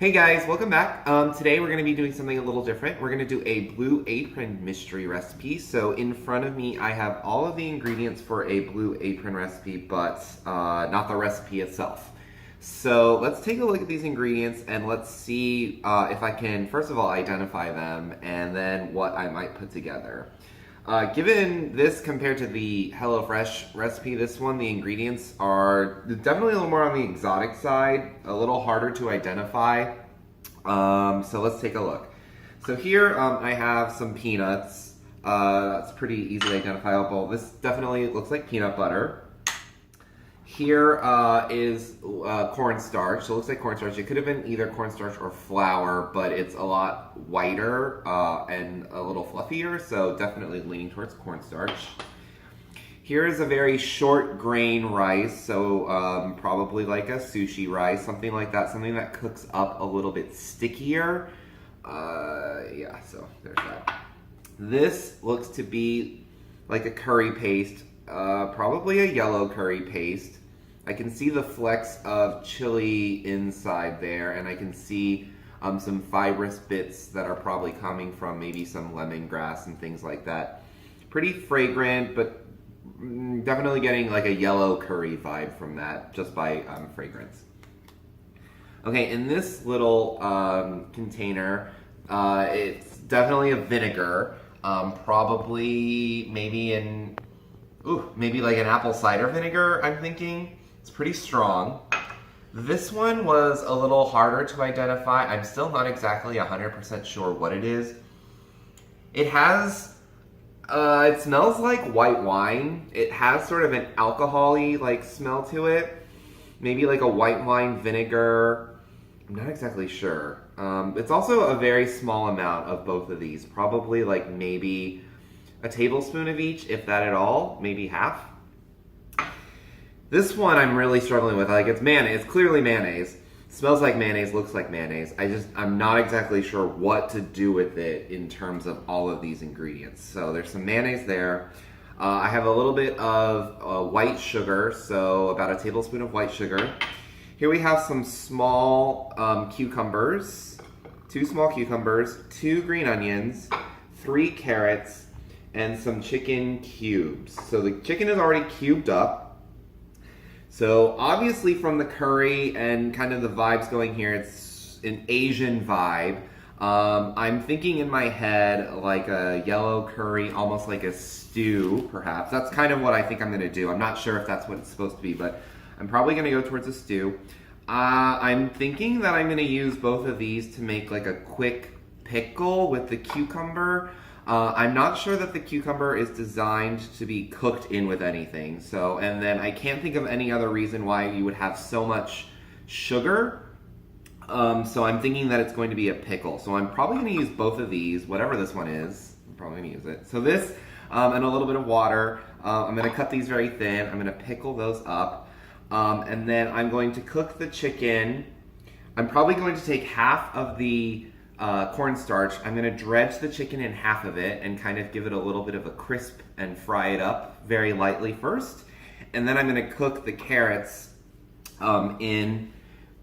Hey guys, welcome back. Today we're going to be doing something a little different. We're going to do a blue apron mystery recipe. So in front of me I have all of the ingredients for a blue apron recipe, but not the recipe itself. So let's take a look at these ingredients and let's see if I can, first of all, identify them and then what I might put together. Given this compared to the HelloFresh recipe, this one, the ingredients are definitely a little more on the exotic side, a little harder to identify. So let's take a look. So here I have some peanuts. That's pretty easily identifiable. This definitely looks like peanut butter. Here is cornstarch. So it looks like cornstarch. It could have been either cornstarch or flour, but it's a lot whiter and a little fluffier, so definitely leaning towards cornstarch. Here is a very short grain rice, so probably like a sushi rice, something like that, something that cooks up a little bit stickier. Yeah, so there's that. This looks to be like a curry paste, probably a yellow curry paste. I can see the flecks of chili inside there, and I can see some fibrous bits that are probably coming from maybe some lemongrass and things like that. Pretty fragrant, but definitely getting like a yellow curry vibe from that just by fragrance. Okay, in this little container, it's definitely a vinegar, probably maybe like an apple cider vinegar, I'm thinking. It's pretty strong. This one was a little harder to identify. I'm still not exactly 100% sure what it is. It has, it smells like white wine. It has sort of an alcohol-y like smell to it. Maybe like a white wine vinegar. I'm not exactly sure. It's also a very small amount of both of these. Probably like maybe a tablespoon of each, if that at all, maybe half. This one I'm really struggling with. Like, it's mayonnaise. It's clearly mayonnaise. It smells like mayonnaise, looks like mayonnaise. I'm not exactly sure what to do with it in terms of all of these ingredients. So there's some mayonnaise there. I have a little bit of white sugar, so about a tablespoon of white sugar. Here we have some small cucumbers, 2 small cucumbers, 2 green onions, 3 carrots, and some chicken cubes. So the chicken is already cubed up. So obviously from the curry and kind of the vibes going here, it's an Asian vibe. I'm thinking in my head like a yellow curry, almost like a stew, perhaps. That's kind of what I think I'm going to do. I'm not sure if that's what it's supposed to be, but I'm probably going to go towards a stew. I'm thinking that I'm going to use both of these to make like a quick pickle with the cucumber. I'm not sure that the cucumber is designed to be cooked in with anything. So, and then I can't think of any other reason why you would have so much sugar. So I'm thinking that it's going to be a pickle. So I'm probably going to use both of these, whatever this one is. I'm probably going to use it. So this and a little bit of water. I'm going to cut these very thin. I'm going to pickle those up. And then I'm going to cook the chicken. I'm probably going to take half of the cornstarch. I'm going to dredge the chicken in half of it and kind of give it a little bit of a crisp and fry it up very lightly first. And then I'm going to cook the carrots and then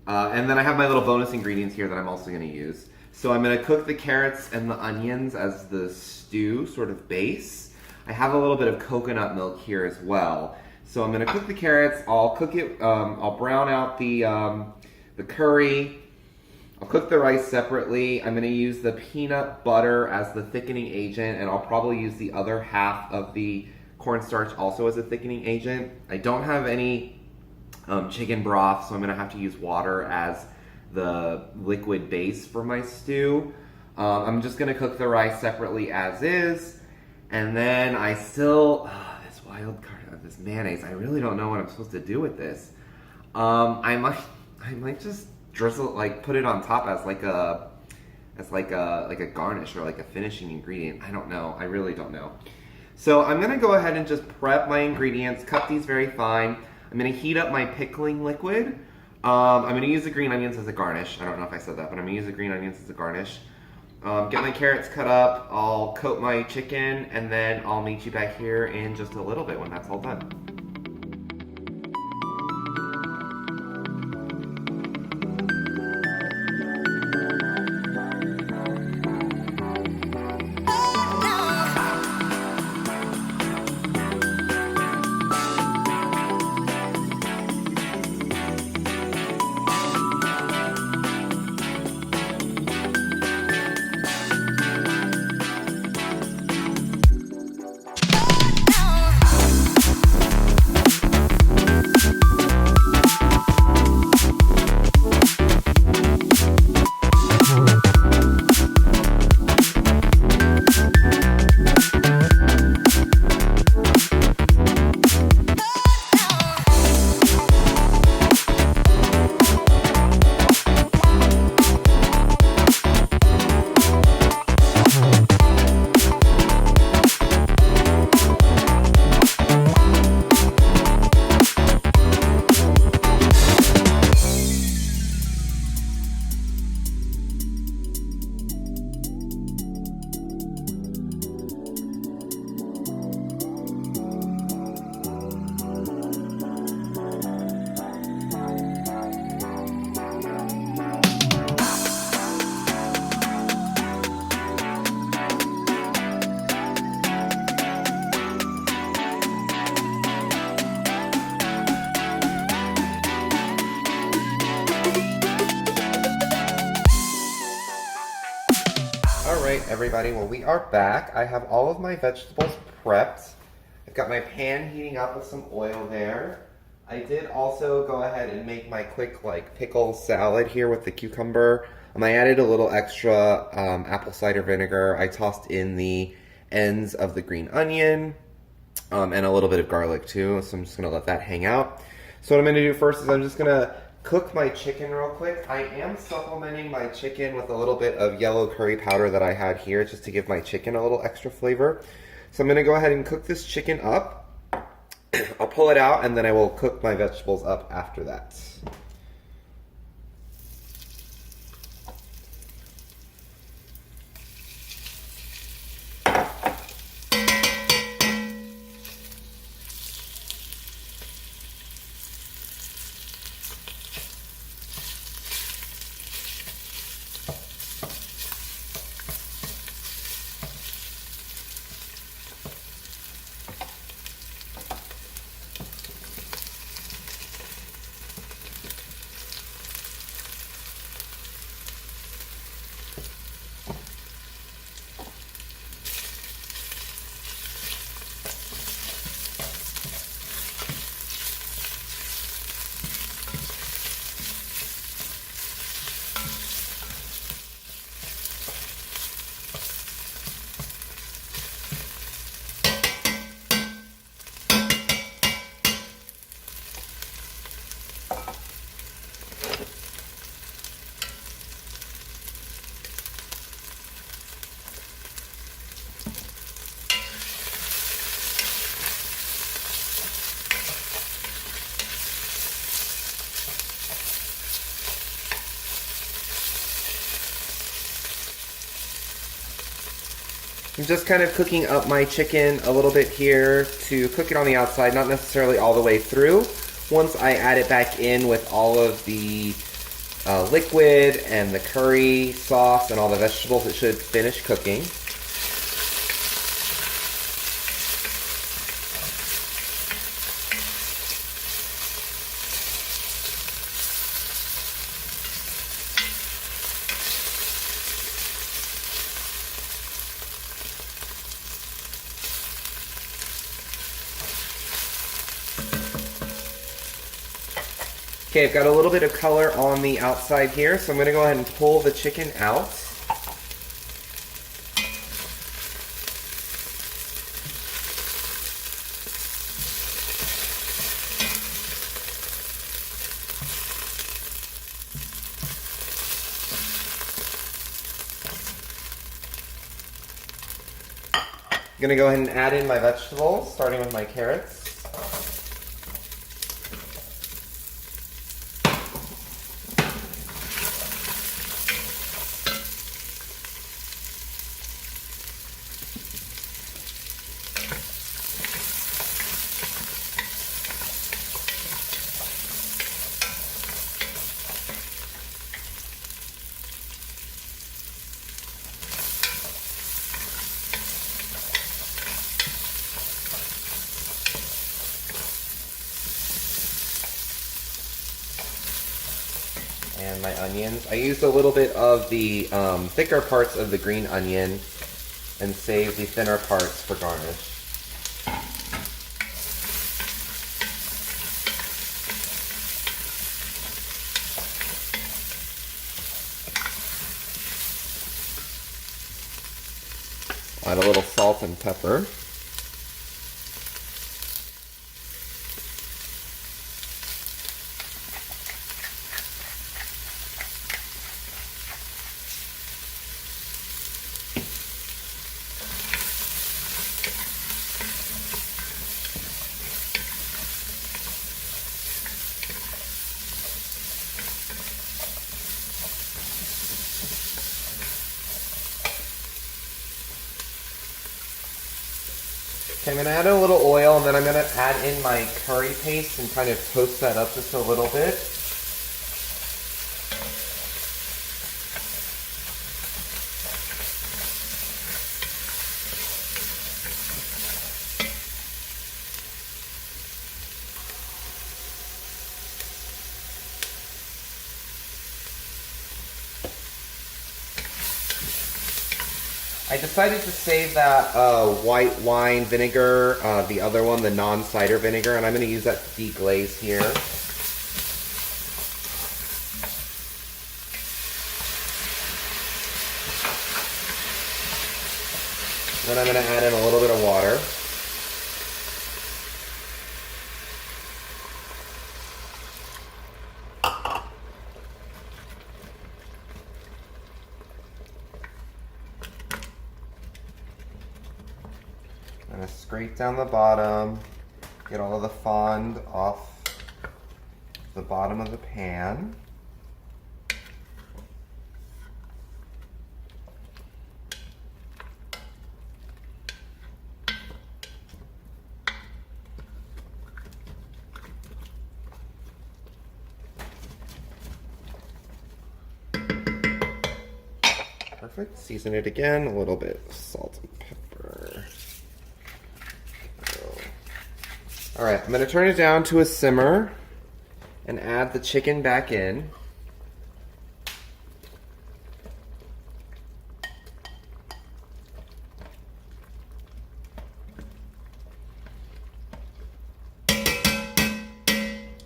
I have my little bonus ingredients here that I'm also going to use. So I'm going to cook the carrots and the onions as the stew sort of base. I have a little bit of coconut milk here as well. So I'm going to cook the carrots. I'll cook it. I'll brown out the curry. I'll cook the rice separately. I'm going to use the peanut butter as the thickening agent, and I'll probably use the other half of the cornstarch also as a thickening agent. I don't have any chicken broth, so I'm going to have to use water as the liquid base for my stew. I'm just going to cook the rice separately as is, and then this wild card of this mayonnaise, I really don't know what I'm supposed to do with this. I might just drizzle, like put it on top as like a garnish or like a finishing ingredient. I don't know. I really don't know. So I'm gonna go ahead and just prep my ingredients, cut these very fine. I'm gonna heat up my pickling liquid. I'm gonna use the green onions as a garnish. I don't know if I said that, but I'm gonna use the green onions as a garnish. Get my carrots cut up. I'll coat my chicken, and then I'll meet you back here in just a little bit when that's all done. everybody. Well, we are back. I have all of my vegetables prepped. I've got my pan heating up with some oil there. I did also go ahead and make my quick pickle salad here with the cucumber. I added a little extra apple cider vinegar. I tossed in the ends of the green onion and a little bit of garlic too. So I'm just gonna let that hang out. So what I'm gonna do first is I'm just gonna cook my chicken real quick. I am supplementing my chicken with a little bit of yellow curry powder that I had here just to give my chicken a little extra flavor. So I'm gonna go ahead and cook this chicken up. I'll pull it out and then I will cook my vegetables up after that. I'm just kind of cooking up my chicken a little bit here to cook it on the outside, not necessarily all the way through. Once I add it back in with all of the liquid and the curry sauce and all the vegetables, it should finish cooking. Okay, I've got a little bit of color on the outside here, so I'm going to go ahead and pull the chicken out. I'm going to go ahead and add in my vegetables, starting with my carrots. And my onions. I used a little bit of the thicker parts of the green onion and saved the thinner parts for garnish. Add a little salt and pepper. Okay, I'm going to add a little oil and then I'm going to add in my curry paste and kind of toast that up just a little bit. I decided to save that white wine vinegar, the other one, the non-cider vinegar, and I'm going to use that to deglaze here. Then I'm going to add in a little bit of water. I'm going to scrape down the bottom, get all of the fond off the bottom of the pan. Perfect. Season it again, a little bit of salt and pepper. Alright, I'm going to turn it down to a simmer and add the chicken back in.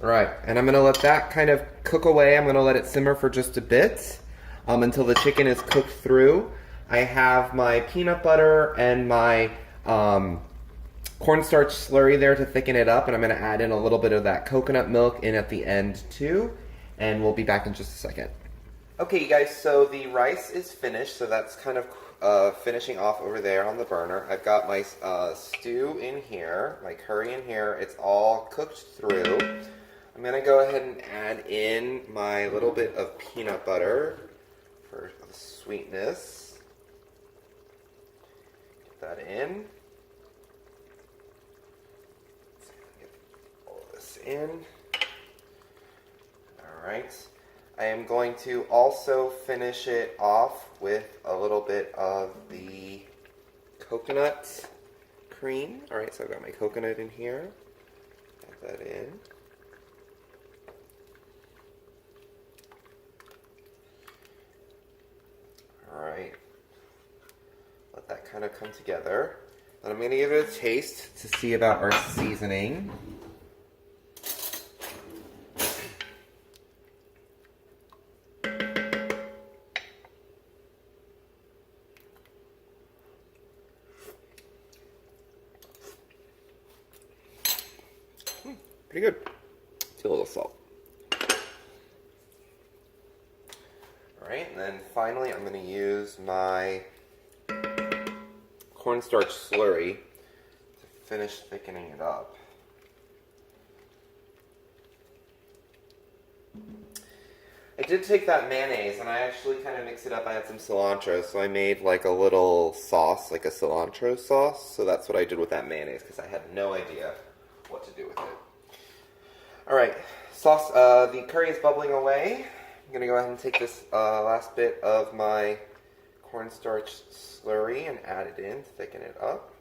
Alright, and I'm going to let that kind of cook away. I'm going to let it simmer for just a bit until the chicken is cooked through. I have my peanut butter and my cornstarch slurry there to thicken it up, and I'm going to add in a little bit of that coconut milk in at the end too, and we'll be back in just a second. Okay, you guys, so the rice is finished, so that's kind of finishing off over there on the burner. I've got my stew in here, my curry in here. It's all cooked through. I'm going to go ahead and add in my little bit of peanut butter for the sweetness. Get that in. Get all of this in. Alright. I am going to also finish it off with a little bit of the coconut cream. Alright, so I've got my coconut in here. Add that in. Alright, let that kind of come together. Then I'm going to give it a taste to see about our seasoning. Pretty good. Just a little salt. Alright, and then finally I'm going to use my cornstarch slurry to finish thickening it up. I did take that mayonnaise and I actually kind of mixed it up. I had some cilantro, so I made like a little sauce, like a cilantro sauce. So that's what I did with that mayonnaise because I had no idea what to do with it. Alright, sauce, the curry is bubbling away. I'm going to go ahead and take this last bit of my cornstarch slurry and add it in to thicken it up.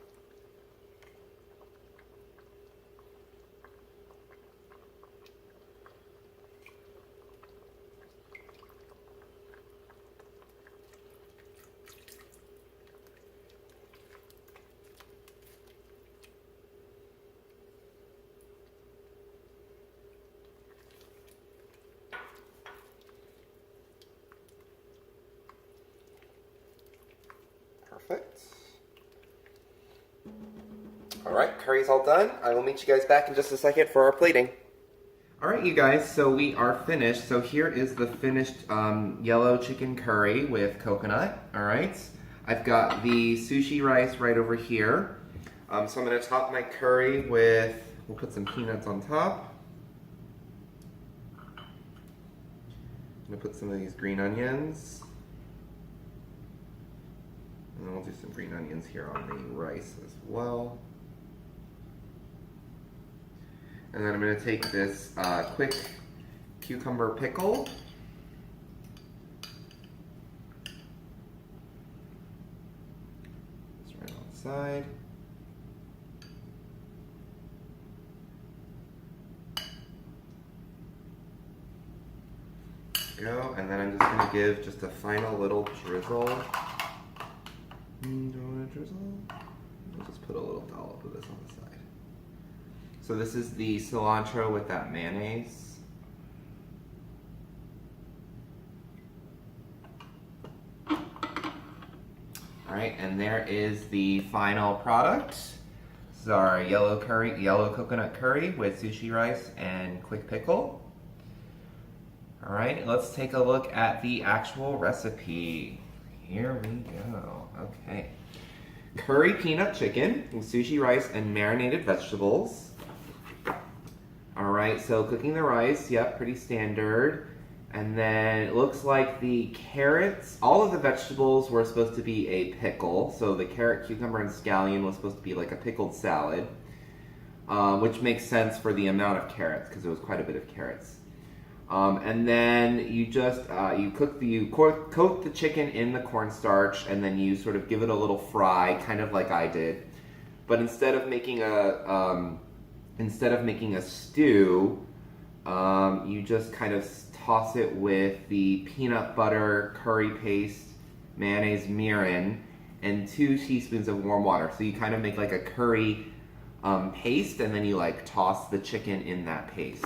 Perfect. Alright, curry's all done. I will meet you guys back in just a second for our plating. Alright, you guys, so we are finished. So here is the finished yellow chicken curry with coconut. Alright, I've got the sushi rice right over here. So I'm going to top my curry with, we'll put some peanuts on top. I'm going to put some of these green onions. And then we'll do some green onions here on the rice as well. And then I'm going to take this quick cucumber pickle. Just right on the side. Go, and then I'm just going to give just a final little drizzle Don't want to drizzle. I'll just put a little dollop of this on the side. So this is the cilantro with that mayonnaise. Alright, and there is the final product. This is our yellow coconut curry with sushi rice and quick pickle. Alright, let's take a look at the actual recipe. Here we go. Okay. Curry peanut chicken with sushi rice and marinated vegetables. Alright, so cooking the rice, yep, pretty standard. And then it looks like the carrots, all of the vegetables were supposed to be a pickle. So the carrot, cucumber, and scallion was supposed to be like a pickled salad, which makes sense for the amount of carrots because it was quite a bit of carrots. And then you just coat the chicken in the cornstarch, and then you sort of give it a little fry, kind of like I did. But instead of making a stew, you just kind of toss it with the peanut butter, curry paste, mayonnaise, mirin, and 2 teaspoons of warm water. So you kind of make like a curry paste, and then you like toss the chicken in that paste.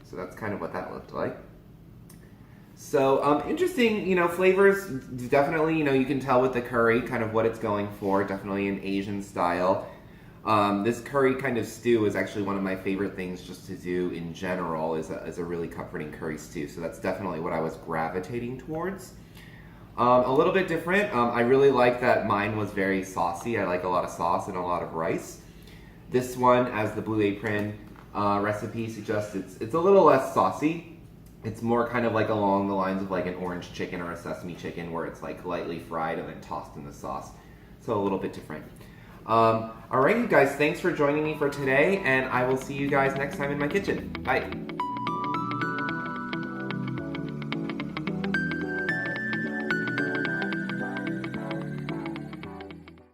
So that's kind of what that looked like. So interesting, flavors. Definitely, you can tell with the curry kind of what it's going for. Definitely an Asian style. This curry kind of stew is actually one of my favorite things just to do in general, is a really comforting curry stew. So that's definitely what I was gravitating towards. A little bit different. I really like that mine was very saucy. I like a lot of sauce and a lot of rice. This one, as the Blue Apron recipe suggests, it's a little less saucy. It's more kind of like along the lines of like an orange chicken or a sesame chicken, where it's like lightly fried and then tossed in the sauce. So a little bit different. Alright, you guys, thanks for joining me for today, and I will see you guys next time in my kitchen. Bye.